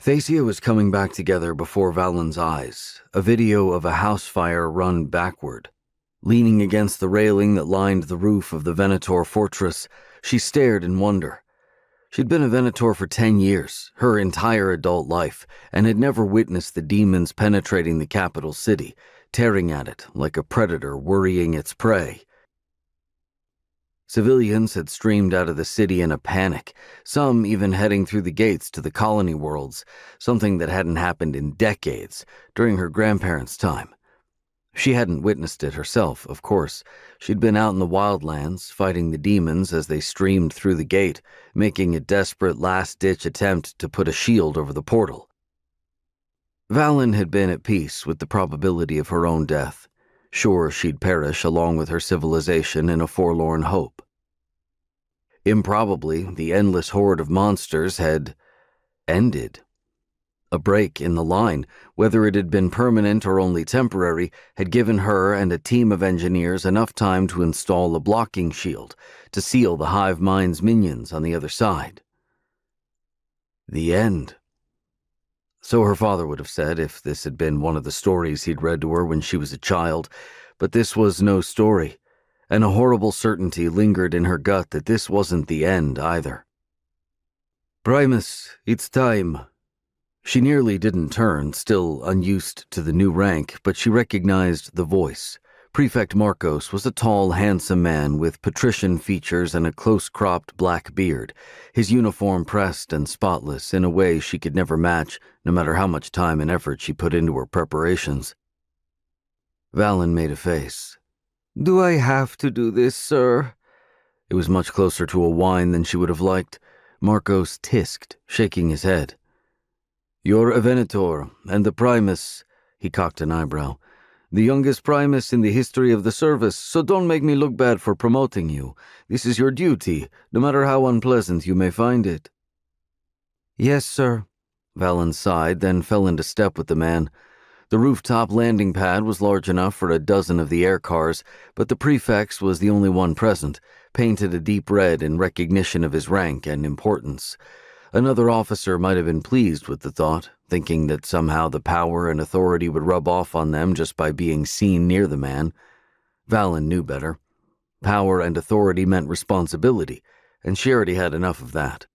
Thacia was coming back together before Valon's eyes, a video of a house fire run backward. Leaning against the railing that lined the roof of the Venator fortress, she stared in wonder. She'd been a Venator for 10 years, her entire adult life, and had never witnessed the demons penetrating the capital city, tearing at it like a predator worrying its prey. Civilians had streamed out of the city in a panic, some even heading through the gates to the colony worlds, something that hadn't happened in decades, during her grandparents' time. She hadn't witnessed it herself, of course. She'd been out in the wildlands, fighting the demons as they streamed through the gate, making a desperate last-ditch attempt to put a shield over the portal. Valon had been at peace with the probability of her own death, sure she'd perish along with her civilization in a forlorn hope. Improbably, the endless horde of monsters had ended. A break in the line, whether it had been permanent or only temporary, had given her and a team of engineers enough time to install a blocking shield to seal the Hive-Mind's minions on the other side. The end. So her father would have said if this had been one of the stories he'd read to her when she was a child, but this was no story, and a horrible certainty lingered in her gut that this wasn't the end either. "Primus, it's time." She nearly didn't turn, still unused to the new rank, but she recognized the voice. Prefect Marcos was a tall, handsome man with patrician features and a close-cropped black beard, his uniform pressed and spotless in a way she could never match, no matter how much time and effort she put into her preparations. Valon made a face. "Do I have to do this, sir?" It was much closer to a whine than she would have liked. Marcos tisked, shaking his head. "You're a Venator, and the Primus," he cocked an eyebrow, "the youngest Primus in the history of the service, so don't make me look bad for promoting you. This is your duty, no matter how unpleasant you may find it." "Yes, sir." Valon sighed, then fell into step with the man. The rooftop landing pad was large enough for a dozen of the air cars, but the prefect's was the only one present, painted a deep red in recognition of his rank and importance. Another officer might have been pleased with the thought, thinking that somehow the power and authority would rub off on them just by being seen near the man. Valon knew better. Power and authority meant responsibility, and she already had enough of that.